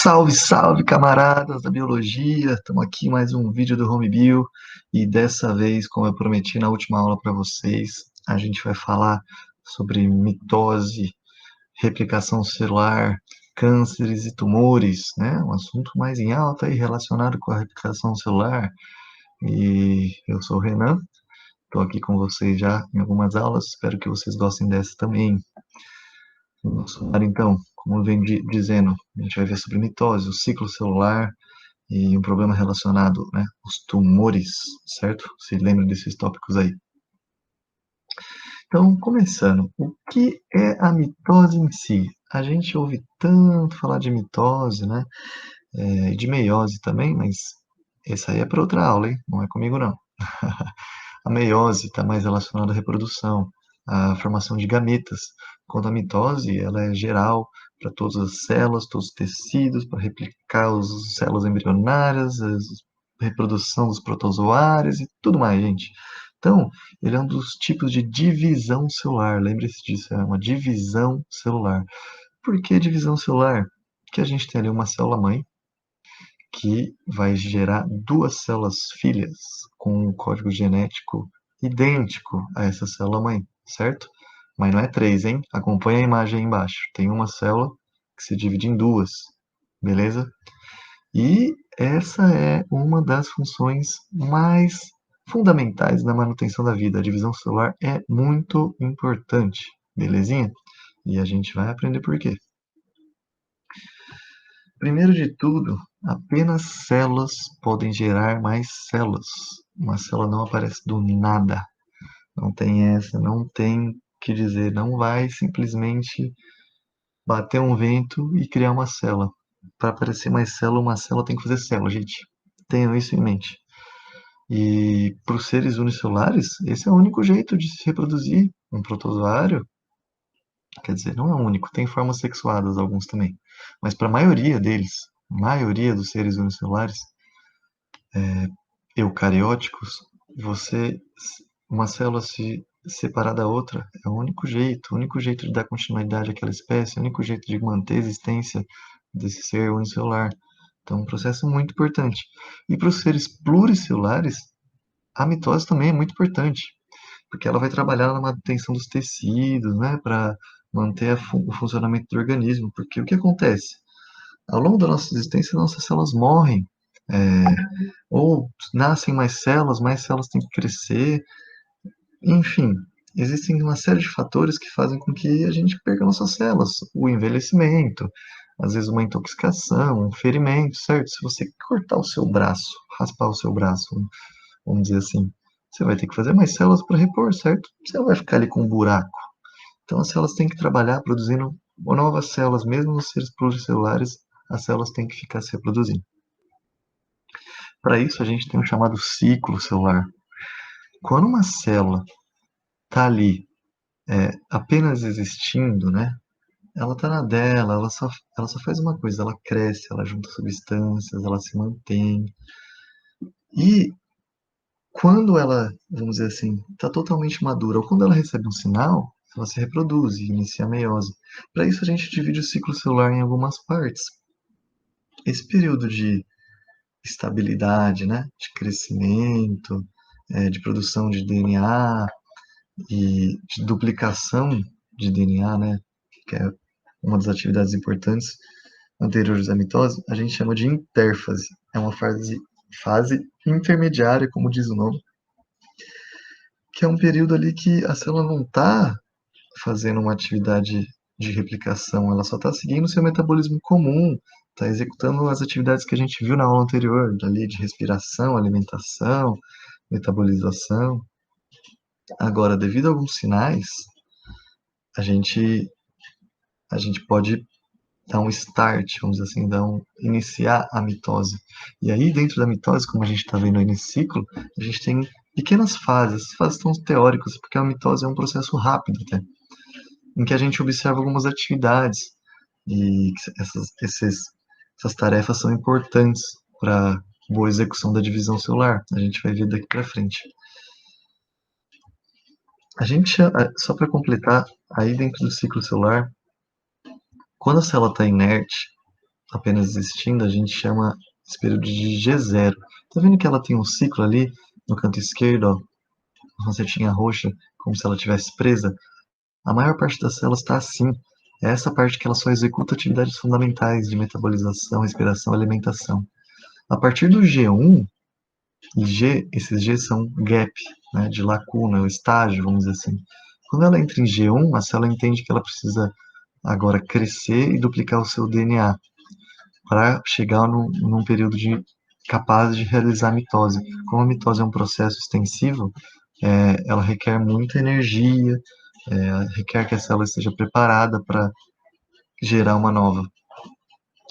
Salve, salve, camaradas da biologia! Estamos aqui em mais um vídeo do Home Bio e dessa vez, como eu prometi na última aula para vocês, a gente vai falar sobre mitose, replicação celular, cânceres e tumores, né? Um assunto mais em alta e relacionado com a replicação celular. E eu sou o Renan, estou aqui com vocês já em algumas aulas, espero que vocês gostem dessa também. Vamos falar então, como eu venho dizendo, a gente vai ver sobre mitose, o ciclo celular e um problema relacionado, né, os tumores, certo? Se lembra desses tópicos aí. Então, começando, o que é a mitose em si? A gente ouve tanto falar de mitose, né, e de meiose também, mas essa aí é para outra aula, hein? Não é comigo não. A meiose está mais relacionada à reprodução, à formação de gametas, quando a mitose ela é geral para todas as células, todos os tecidos, para replicar as células embrionárias, a reprodução dos protozoários e tudo mais, gente. Então, ele é um dos tipos de divisão celular, lembre-se disso, é uma divisão celular. Por que divisão celular? Porque a gente tem ali uma célula-mãe, que vai gerar duas células filhas com um código genético idêntico a essa célula-mãe, certo? Mas não é três, hein? Acompanha a imagem aí embaixo. Tem uma célula que se divide em duas, beleza? E essa é uma das funções mais fundamentais na manutenção da vida. A divisão celular é muito importante, belezinha? E a gente vai aprender por quê. Primeiro de tudo, apenas células podem gerar mais células. Uma célula não aparece do nada. Não tem essa, não tem que dizer, não vai simplesmente bater um vento e criar uma célula. Para aparecer mais célula, uma célula tem que fazer célula, gente. Tenham isso em mente. E para os seres unicelulares, esse é o único jeito de se reproduzir. Um protozoário, quer dizer, não é o único, tem formas sexuadas alguns também. Mas para a maioria deles, maioria dos seres unicelulares, eucarióticos, você, uma célula se separar da outra é o único jeito de dar continuidade àquela espécie, o único jeito de manter a existência desse ser unicelular. Então, é um processo muito importante. E para os seres pluricelulares, a mitose também é muito importante, porque ela vai trabalhar na manutenção dos tecidos, né, para manter o funcionamento do organismo. Porque o que acontece? Ao longo da nossa existência, nossas células morrem, é, ou nascem mais células têm que crescer, enfim, existem uma série de fatores que fazem com que a gente perca nossas células, o envelhecimento, às vezes uma intoxicação, um ferimento, certo? Se você cortar o seu braço, raspar o seu braço, vamos dizer assim, você vai ter que fazer mais células para repor, certo? Você não vai ficar ali com um buraco. Então as células têm que trabalhar produzindo novas células, mesmo nos seres pluricelulares, as células têm que ficar se reproduzindo. Para isso, a gente tem o chamado ciclo celular. Quando uma célula está ali apenas existindo, né? Ela está na dela, ela só faz uma coisa, ela cresce, ela junta substâncias, ela se mantém. E quando ela, vamos dizer assim, está totalmente madura, ou quando ela recebe um sinal, ela se reproduz e inicia a meiose. Para isso, a gente divide o ciclo celular em algumas partes. Esse período de estabilidade, né, de crescimento, de produção de DNA e de duplicação de DNA, né, que é uma das atividades importantes anteriores à mitose, a gente chama de intérfase. É uma fase intermediária, como diz o nome, que é um período ali que a célula não está fazendo uma atividade de replicação, ela só está seguindo o seu metabolismo comum, está executando as atividades que a gente viu na aula anterior, ali de respiração, alimentação, metabolização. Agora, devido a alguns sinais, a gente, a gente pode dar um start, vamos dizer assim, iniciar a mitose. E aí, dentro da mitose, como a gente está vendo aí nesse ciclo, a gente tem pequenas fases, as fases são teóricas, porque a mitose é um processo rápido até, em que a gente observa algumas atividades, e essas tarefas são importantes para a boa execução da divisão celular. A gente vai ver daqui para frente. A gente, só para completar, aí dentro do ciclo celular, quando a célula está inerte, apenas existindo, a gente chama esse período de G0. Tá vendo que ela tem um ciclo ali no canto esquerdo, ó, uma setinha roxa, como se ela estivesse presa? A maior parte das células está assim. É essa parte que ela só executa atividades fundamentais de metabolização, respiração, alimentação. A partir do G1, esses G são gap, né, de lacuna, o estágio, vamos dizer assim. Quando ela entra em G1, a célula entende que ela precisa agora crescer e duplicar o seu DNA para chegar num período capaz de realizar a mitose. Como a mitose é um processo extensivo, ela requer muita energia, requer que a célula esteja preparada para gerar uma nova.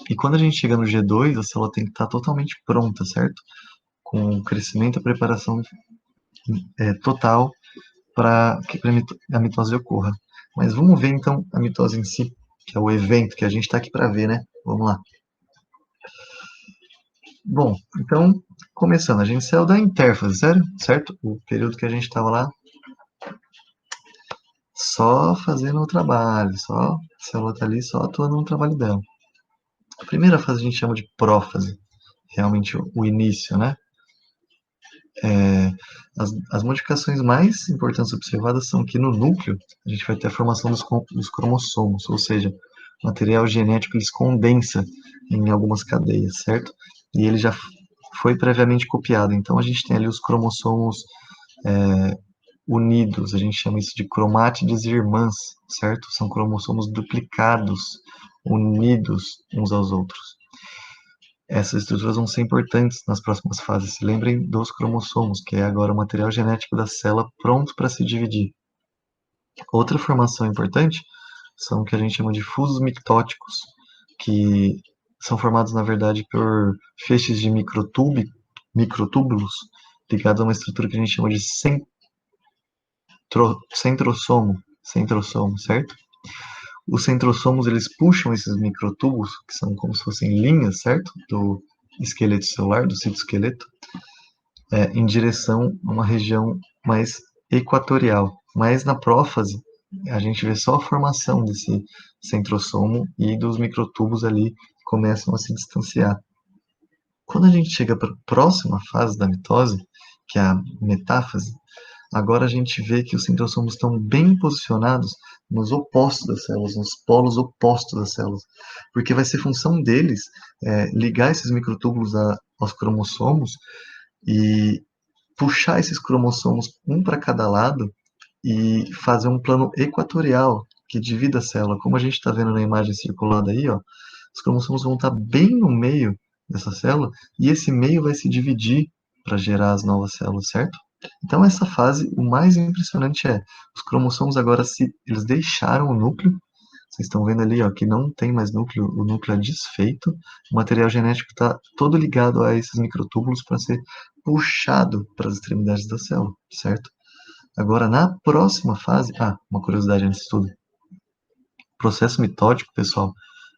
E quando a gente chega no G2, a célula tem que estar totalmente pronta, certo? Com o crescimento e a preparação total para que a mitose ocorra. Mas vamos ver então a mitose em si, que é o evento que a gente está aqui para ver, né? Vamos lá. Bom, então, começando, a gente saiu da intérfase, certo? O período que a gente estava lá só fazendo o trabalho, só a célula está ali só atuando no trabalho dela. A primeira fase a gente chama de prófase, realmente o início, né? As modificações mais importantes observadas são que no núcleo a gente vai ter a formação dos cromossomos, ou seja, o material genético ele se condensa em algumas cadeias, certo? E ele já foi previamente copiado. Então a gente tem ali os cromossomos unidos, a gente chama isso de cromátides irmãs, certo? São cromossomos duplicados, unidos uns aos outros. Essas estruturas vão ser importantes nas próximas fases. Se lembrem dos cromossomos, que é agora o material genético da célula pronto para se dividir. Outra formação importante são o que a gente chama de fusos mictóticos, que são formados, na verdade, por feixes de microtúbulos ligados a uma estrutura que a gente chama de centrosomo, certo? Os centrossomos, eles puxam esses microtúbulos, que são como se fossem linhas, certo? Do esqueleto celular, do citoesqueleto, em direção a uma região mais equatorial. Mas na prófase, a gente vê só a formação desse centrosomo e dos microtúbulos ali começam a se distanciar. Quando a gente chega para a próxima fase da mitose, que é a metáfase, agora a gente vê que os centrosomos estão bem posicionados nos opostos das células, nos polos opostos das células, porque vai ser função deles ligar esses microtúbulos aos cromossomos e puxar esses cromossomos um para cada lado e fazer um plano equatorial que divida a célula. Como a gente está vendo na imagem circulada aí, ó, os cromossomos vão estar bem no meio dessa célula e esse meio vai se dividir para gerar as novas células, certo? Então essa fase, o mais impressionante é, os cromossomos agora eles deixaram o núcleo. Vocês estão vendo ali, ó, que não tem mais núcleo, o núcleo é desfeito, o material genético está todo ligado a esses microtúbulos para ser puxado para as extremidades da célula, certo? Agora, na próxima fase, uma curiosidade antes de tudo, o processo mitótico, pessoal,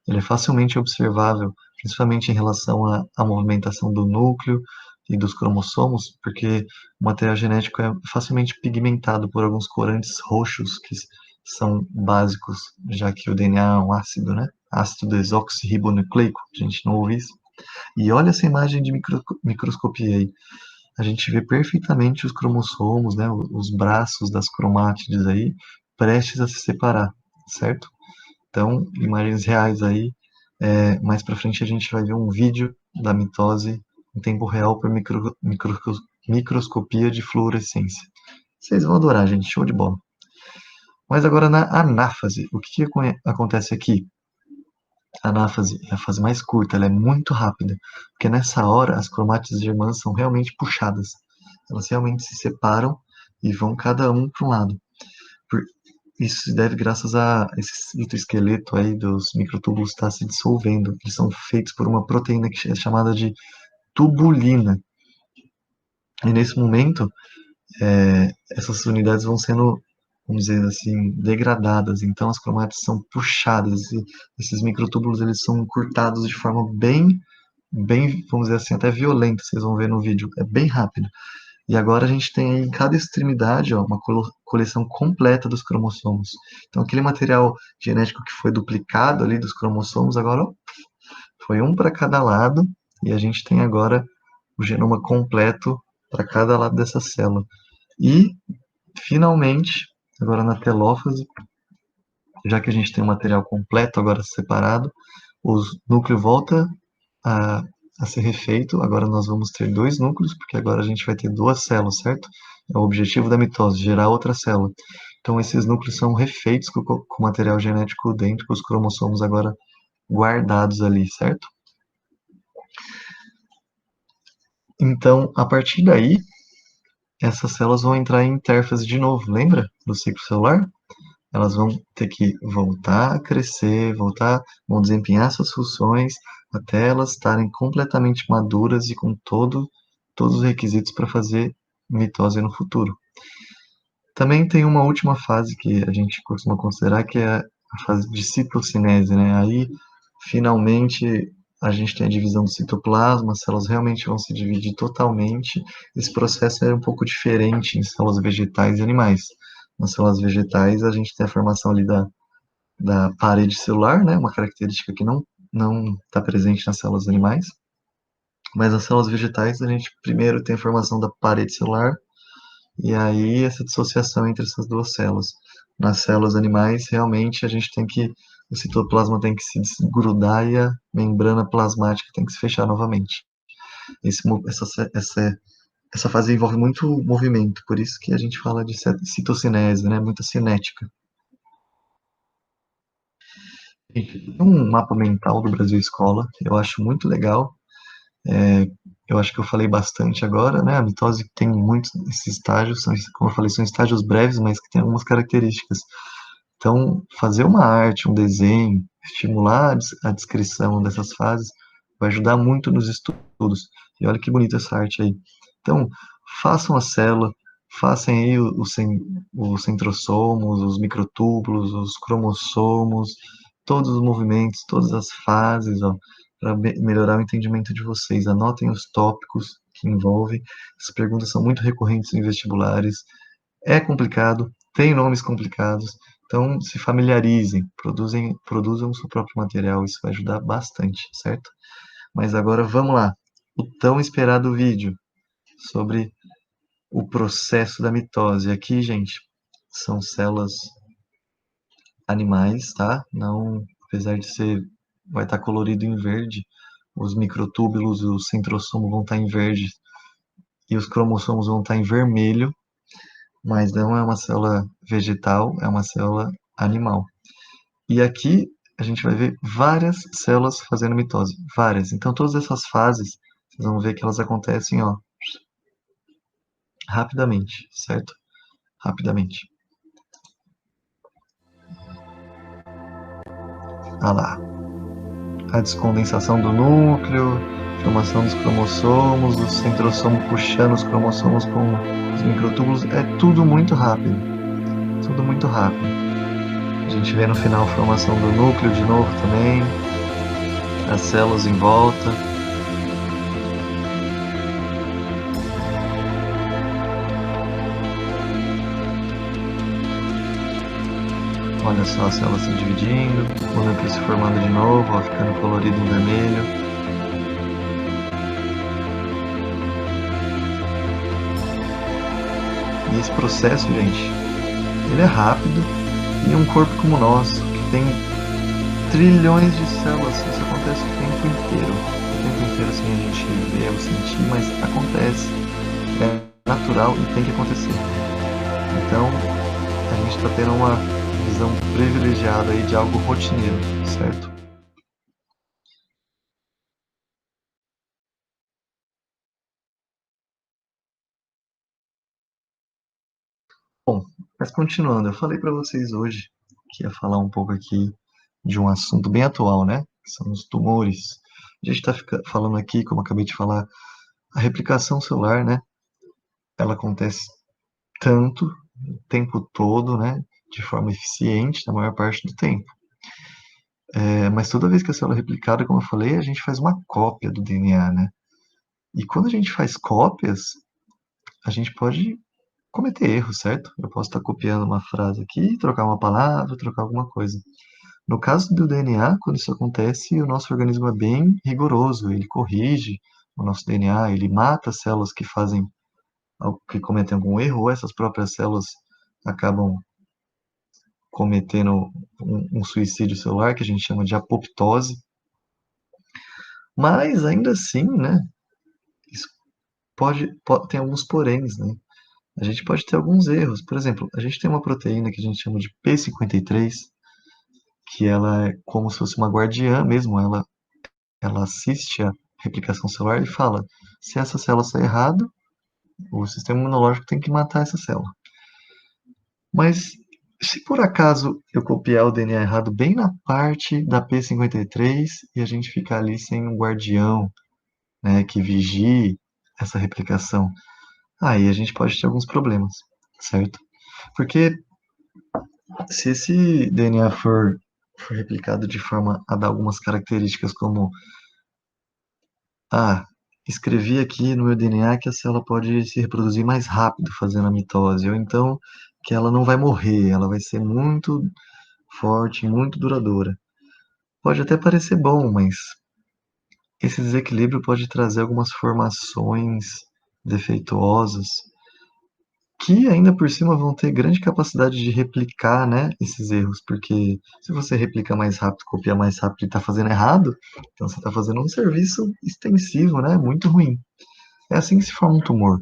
ele é facilmente observável, principalmente em relação à movimentação do núcleo e dos cromossomos, porque o material genético é facilmente pigmentado por alguns corantes roxos que são básicos, já que o DNA é um ácido, né? Ácido desoxirribonucleico, a gente não ouve isso. E olha essa imagem de microscopia aí. A gente vê perfeitamente os cromossomos, né? Os braços das cromátides aí, prestes a se separar, certo? Então, imagens reais aí. Mais para frente a gente vai ver um vídeo da mitose em tempo real por microscopia de fluorescência. Vocês vão adorar, gente. Show de bola. Mas agora na anáfase, o que acontece aqui? A anáfase é a fase mais curta, ela é muito rápida, porque nessa hora as cromátides irmãs são realmente puxadas. Elas realmente se separam e vão cada um para um lado. Isso se deve graças a esse citoesqueleto aí dos microtúbulos estar se dissolvendo. Eles são feitos por uma proteína que é chamada de tubulina. E nesse momento, essas unidades vão sendo, vamos dizer assim, degradadas. Então as cromátides são puxadas e esses microtúbulos eles são encurtados de forma bem, vamos dizer assim, até violenta. Vocês vão ver no vídeo. É bem rápido. E agora a gente tem em cada extremidade ó, uma coleção completa dos cromossomos. Então aquele material genético que foi duplicado ali dos cromossomos agora Foi um para cada lado e a gente tem agora o genoma completo para cada lado dessa célula. E, finalmente, agora na telófase, já que a gente tem o material completo agora separado, o núcleo volta a, a ser refeito. Agora nós vamos ter dois núcleos, porque agora a gente vai ter duas células, certo? É o objetivo da mitose, gerar outra célula. Então esses núcleos são refeitos com material genético dentro, com os cromossomos agora guardados ali, certo? Então, a partir daí, essas células vão entrar em intérfase de novo, lembra do ciclo celular? Elas vão ter que voltar a crescer, vão desempenhar suas funções até elas estarem completamente maduras e com todos os requisitos para fazer mitose no futuro. Também tem uma última fase que a gente costuma considerar, que é a fase de citocinese, né? Aí, finalmente, a gente tem a divisão do citoplasma, as células realmente vão se dividir totalmente. Esse processo é um pouco diferente em células vegetais e animais. Nas células vegetais, a gente tem a formação ali da parede celular, né? Uma característica que não está presente nas células animais. Mas nas células vegetais, a gente primeiro tem a formação da parede celular, e aí essa dissociação entre essas duas células. Nas células animais, realmente o citoplasma tem que se desgrudar e a membrana plasmática tem que se fechar novamente. Essa fase envolve muito movimento, por isso que a gente fala de citocinese, né? Muita cinética. Gente, tem um mapa mental do Brasil Escola, eu acho muito legal. Eu acho que eu falei bastante agora, né? A mitose tem muitos esses estágios, como eu falei, são estágios breves, mas que têm algumas características. Então, fazer uma arte, um desenho, estimular a descrição dessas fases vai ajudar muito nos estudos. E olha que bonita essa arte aí. Então, façam a célula, façam aí os centrossomos, os microtúbulos, os cromossomos, todos os movimentos, todas as fases, ó, para melhorar o entendimento de vocês. Anotem os tópicos que envolvem. Essas perguntas são muito recorrentes em vestibulares. É complicado, tem nomes complicados, então se familiarizem, produzam o seu próprio material, isso vai ajudar bastante, certo? Mas agora vamos lá, o tão esperado vídeo sobre o processo da mitose. Aqui, gente, são células animais, tá? Não, apesar de ser, vai estar colorido em verde, os microtúbulos, o centrossomo vão estar em verde e os cromossomos vão estar em vermelho, mas não é uma célula vegetal, é uma célula animal. E aqui a gente vai ver várias células fazendo mitose, várias. Então todas essas fases, vocês vão ver que elas acontecem, ó, rapidamente, certo? Rapidamente. Ah lá, a descondensação do núcleo, formação dos cromossomos, o centrossomo puxando os cromossomos com os microtúbulos, é tudo muito rápido. Tudo muito rápido. A gente vê no final a formação do núcleo de novo também, as células em volta. Olha só as células se dividindo, o núcleo se formando de novo, ó, ficando colorido em vermelho. E esse processo, gente, ele é rápido e um corpo como o nosso, que tem trilhões de células, isso acontece o tempo inteiro. O tempo inteiro sem a gente ver ou sentir, mas acontece. É natural e tem que acontecer. Então, a gente está tendo uma visão privilegiada aí de algo rotineiro, certo? Bom, mas continuando, eu falei para vocês hoje que ia falar um pouco aqui de um assunto bem atual, né? Que são os tumores. A gente está falando aqui, como eu acabei de falar, a replicação celular, né? Ela acontece tanto, o tempo todo, né? De forma eficiente, na maior parte do tempo. Mas toda vez que a célula é replicada, como eu falei, a gente faz uma cópia do DNA, né? E quando a gente faz cópias, a gente pode cometer erros, certo? Eu posso estar copiando uma frase aqui, trocar uma palavra, trocar alguma coisa. No caso do DNA, quando isso acontece, o nosso organismo é bem rigoroso, ele corrige o nosso DNA, ele mata as células que fazem, que cometem algum erro, ou essas próprias células acabam cometendo um suicídio celular, que a gente chama de apoptose. Mas ainda assim, né, isso tem alguns poréns, né? A gente pode ter alguns erros. Por exemplo, a gente tem uma proteína que a gente chama de P53, que ela é como se fosse uma guardiã mesmo, ela assiste a replicação celular e fala: se essa célula sair errado, o sistema imunológico tem que matar essa célula. Mas se por acaso eu copiar o DNA errado bem na parte da P53 e a gente ficar ali sem um guardião, né, que vigie essa replicação, aí a gente pode ter alguns problemas, certo? Porque se esse DNA for replicado de forma a dar algumas características como, ah, escrevi aqui no meu DNA que a célula pode se reproduzir mais rápido fazendo a mitose, ou então que ela não vai morrer, ela vai ser muito forte, muito duradoura. Pode até parecer bom, mas esse desequilíbrio pode trazer algumas formações defeituosas que ainda por cima vão ter grande capacidade de replicar, né, esses erros, porque se você replica mais rápido, copia mais rápido e está fazendo errado, então você está fazendo um serviço extensivo, né, muito ruim. É assim que se forma um tumor.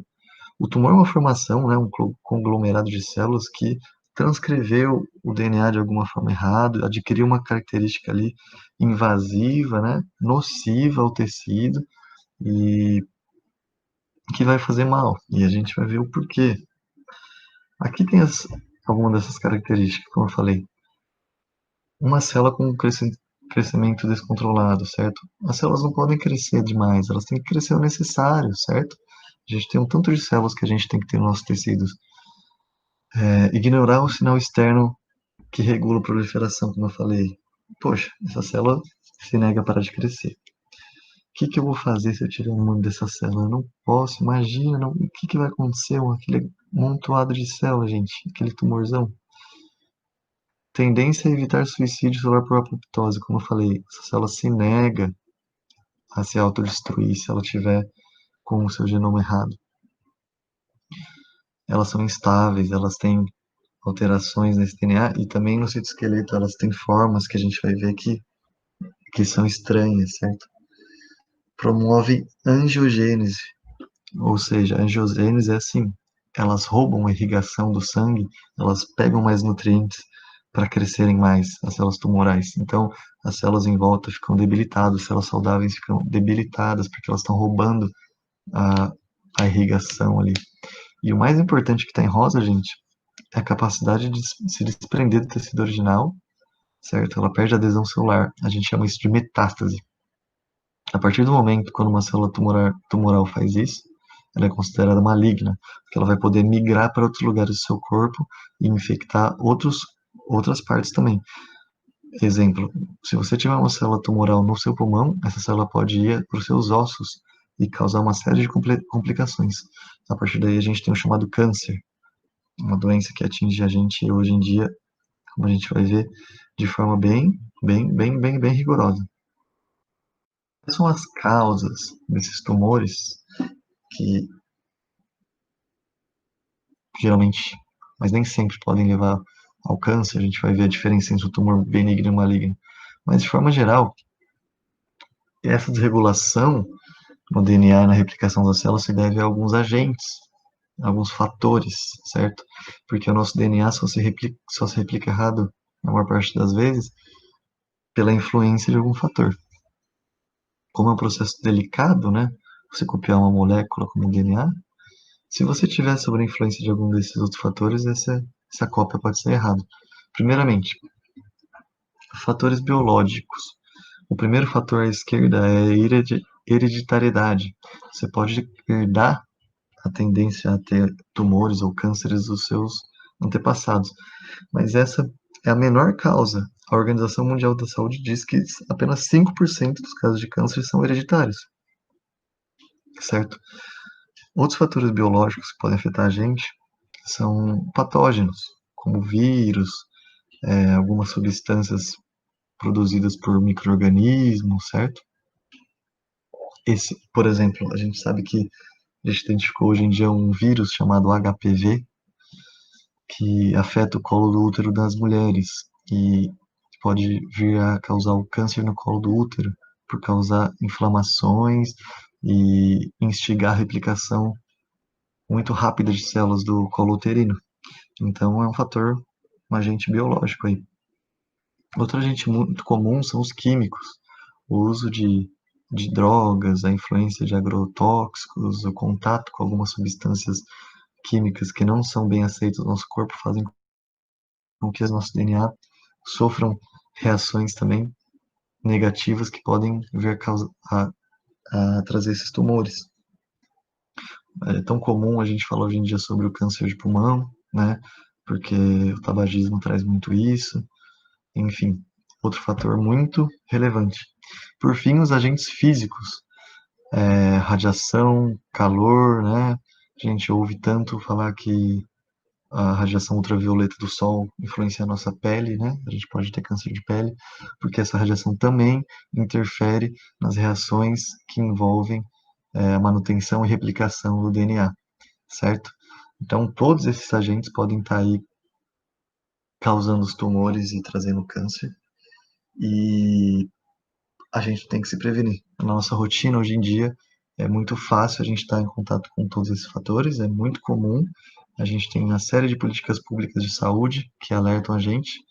O tumor é uma formação, né, um conglomerado de células que transcreveu o DNA de alguma forma errado, adquiriu uma característica ali invasiva, né, nociva ao tecido e que vai fazer mal. E a gente vai ver o porquê. Aqui tem algumas dessas características, como eu falei. Uma célula com crescimento descontrolado, certo? As células não podem crescer demais, elas têm que crescer o necessário, certo? A gente tem um tanto de células que a gente tem que ter nos nossos tecidos. Ignorar o sinal externo que regula a proliferação, como eu falei. Poxa, essa célula se nega a parar de crescer. O que eu vou fazer se eu tirar um monte dessa célula? Eu não posso, imagina, não, o que vai acontecer com aquele montoado de células, gente, aquele tumorzão. Tendência a evitar suicídio celular por apoptose, como eu falei, essa célula se nega a se autodestruir se ela tiver com o seu genoma errado. Elas são instáveis, elas têm alterações nesse DNA e também no citoesqueleto elas têm formas que a gente vai ver aqui que são estranhas, certo? Promove angiogênese, ou seja, a angiogênese é assim, elas roubam a irrigação do sangue, elas pegam mais nutrientes para crescerem mais, as células tumorais. Então, as células em volta ficam debilitadas, as células saudáveis ficam debilitadas, porque elas estão roubando a, a irrigação ali. E o mais importante que está em rosa, gente, é a capacidade de se desprender do tecido original, certo? Ela perde a adesão celular. A gente chama isso de metástase. A partir do momento quando uma célula tumoral faz isso, ela é considerada maligna, porque ela vai poder migrar para outros lugares do seu corpo e infectar outras partes também. Exemplo, se você tiver uma célula tumoral no seu pulmão, essa célula pode ir para os seus ossos e causar uma série de complicações. A partir daí a gente tem o chamado câncer, uma doença que atinge a gente hoje em dia, como a gente vai ver, de forma bem rigorosa. Quais são as causas desses tumores que geralmente, mas nem sempre podem levar ao câncer? A gente vai ver a diferença entre o tumor benigno e maligno. Mas de forma geral, essa desregulação no DNA e na replicação das células se deve a alguns agentes, alguns fatores, certo? Porque o nosso DNA só se replica errado, na maior parte das vezes, pela influência de algum fator. Como é um processo delicado, né? Você copiar uma molécula como o DNA, se você tiver sob a influência de algum desses outros fatores, essa cópia pode ser errada. Primeiramente, fatores biológicos. O primeiro fator à esquerda é a hereditariedade. Você pode herdar a tendência a ter tumores ou cânceres dos seus antepassados, mas essa é a menor causa. A Organização Mundial da Saúde diz que apenas 5% dos casos de câncer são hereditários, certo? Outros fatores biológicos que podem afetar a gente são patógenos, como vírus, algumas substâncias produzidas por micro-organismos, certo? Por exemplo, a gente sabe que a gente identificou hoje em dia um vírus chamado HPV, que afeta o colo do útero das mulheres e pode vir a causar o câncer no colo do útero, por causar inflamações e instigar a replicação muito rápida de células do colo uterino. Então, é um fator, um agente biológico aí. Outro agente muito comum são os químicos, o uso de drogas, a influência de agrotóxicos, o contato com algumas substâncias químicas que não são bem aceitas no nosso corpo fazem com que o nosso DNA sofram reações também negativas que podem vir a trazer esses tumores. É tão comum a gente falar hoje em dia sobre o câncer de pulmão, né? Porque o tabagismo traz muito isso. Enfim, outro fator muito relevante. Por fim, os agentes físicos, radiação, calor, né? A gente ouve tanto falar que a radiação ultravioleta do sol influencia a nossa pele, né? A gente pode ter câncer de pele, porque essa radiação também interfere nas reações que envolvem a manutenção e replicação do DNA, certo? Então, todos esses agentes podem estar aí causando os tumores e trazendo câncer, e a gente tem que se prevenir. Na nossa rotina, hoje em dia, é muito fácil a gente estar em contato com todos esses fatores, é muito comum. A gente tem uma série de políticas públicas de saúde que alertam a gente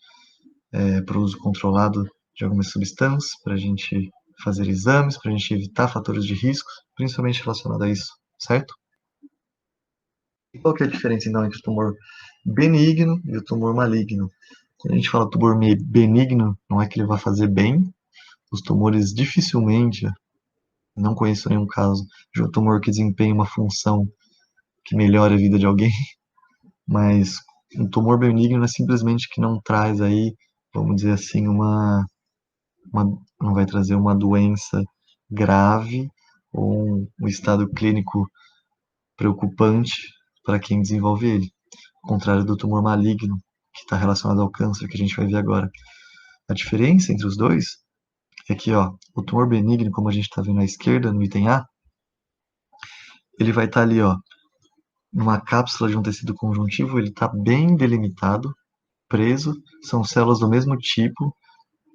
para o uso controlado de algumas substâncias, para a gente fazer exames, para a gente evitar fatores de risco, principalmente relacionado a isso, certo? E qual que é a diferença, então, entre o tumor benigno e o tumor maligno? Quando a gente fala tumor benigno, não é que ele vai fazer bem, os tumores dificilmente, não conheço nenhum caso de um tumor que desempenha uma função que melhore a vida de alguém, mas um tumor benigno é simplesmente que não traz aí, vamos dizer assim, não vai trazer uma doença grave ou um estado clínico preocupante para quem desenvolve ele. Ao contrário do tumor maligno, que está relacionado ao câncer, que a gente vai ver agora. A diferença entre os dois é que, ó, o tumor benigno, como a gente está vendo à esquerda, no item A, ele vai estar ali, ó, numa cápsula de um tecido conjuntivo, ele está bem delimitado, preso, são células do mesmo tipo,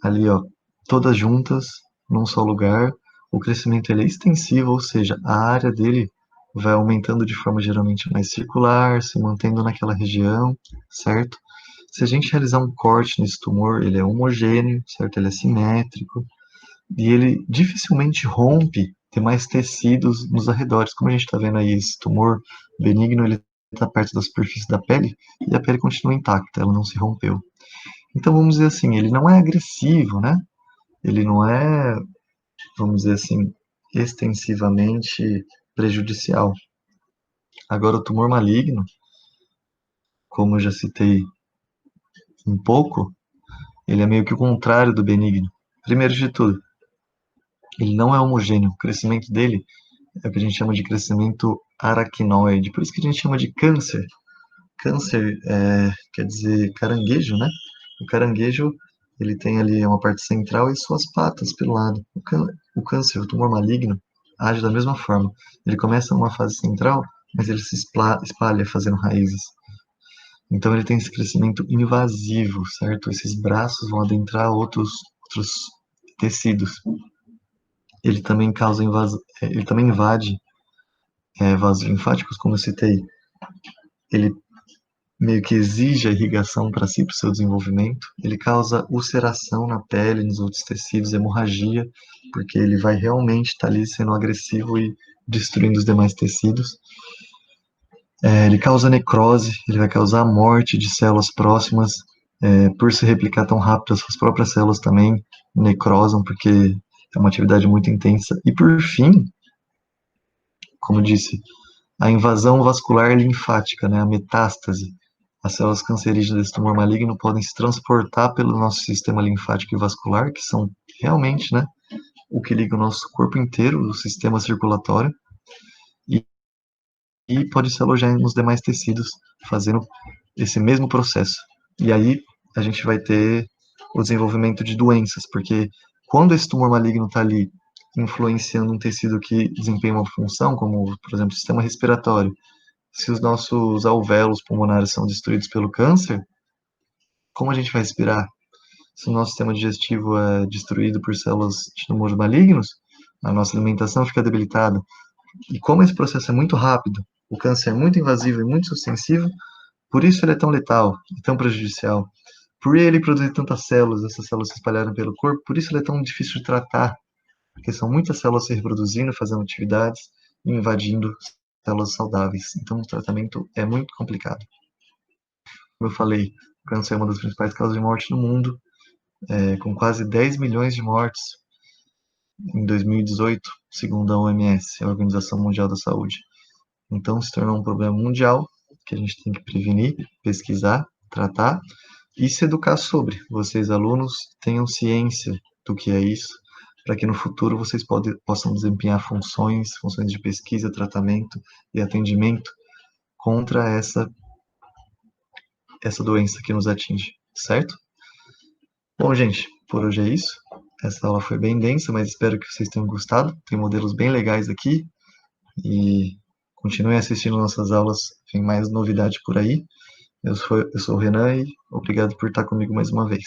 ali, ó, todas juntas, num só lugar. O crescimento ele é extensivo, ou seja, a área dele vai aumentando de forma geralmente mais circular, se mantendo naquela região, certo? Se a gente realizar um corte nesse tumor, ele é homogêneo, certo? Ele é simétrico e ele dificilmente rompe demais tecidos nos arredores. Como a gente está vendo aí, esse tumor benigno, ele está perto da superfície da pele e a pele continua intacta, ela não se rompeu. Então, vamos dizer assim, ele não é agressivo, né? Ele não é, vamos dizer assim, extensivamente prejudicial. Agora, o tumor maligno, como eu já citei um pouco, ele é meio que o contrário do benigno. Primeiro de tudo, ele não é homogêneo. O crescimento dele é o que a gente chama de crescimento aracnoide. Por isso que a gente chama de câncer. Câncer quer dizer caranguejo, né? O caranguejo, ele tem ali uma parte central e suas patas pelo lado. O câncer, o tumor maligno, age da mesma forma. Ele começa numa fase central, mas ele se espalha fazendo raízes. Então ele tem esse crescimento invasivo, certo? Esses braços vão adentrar outros tecidos. Ele também ele também invade vasos linfáticos, como eu citei. Ele meio que exige a irrigação para si, para o seu desenvolvimento. Ele causa ulceração na pele, nos outros tecidos, hemorragia, porque ele vai realmente estar ali sendo agressivo e destruindo os demais tecidos. Ele causa necrose, ele vai causar a morte de células próximas, por se replicar tão rápido, as suas próprias células também necrosam, porque é uma atividade muito intensa. E por fim, como eu disse, a invasão vascular linfática, né, a metástase. As células cancerígenas desse tumor maligno podem se transportar pelo nosso sistema linfático e vascular, que são realmente, né, o que liga o nosso corpo inteiro, o sistema circulatório, e, e pode se alojar nos demais tecidos, fazendo esse mesmo processo. E aí a gente vai ter o desenvolvimento de doenças, porque quando esse tumor maligno está ali influenciando um tecido que desempenha uma função, como, por exemplo, o sistema respiratório, se os nossos alvéolos pulmonares são destruídos pelo câncer, como a gente vai respirar? Se o nosso sistema digestivo é destruído por células de tumores malignos, a nossa alimentação fica debilitada. E como esse processo é muito rápido, o câncer é muito invasivo e muito extensivo, por isso ele é tão letal e tão prejudicial. Por ele produzir tantas células, essas células se espalharem pelo corpo, por isso ele é tão difícil de tratar, porque são muitas células se reproduzindo, fazendo atividades e invadindo células saudáveis. Então o tratamento é muito complicado. Como eu falei, o câncer é uma das principais causas de morte no mundo, com quase 10 milhões de mortes em 2018, segundo a OMS, a Organização Mundial da Saúde. Então, se tornou um problema mundial que a gente tem que prevenir, pesquisar, tratar e se educar sobre. Vocês, alunos, tenham ciência do que é isso, para que no futuro vocês possam desempenhar funções de pesquisa, tratamento e atendimento contra essa doença que nos atinge, certo? Bom, gente, por hoje é isso. Essa aula foi bem densa, mas espero que vocês tenham gostado. Tem modelos bem legais aqui e continuem assistindo nossas aulas, tem mais novidade por aí. Eu sou o Renan e obrigado por estar comigo mais uma vez.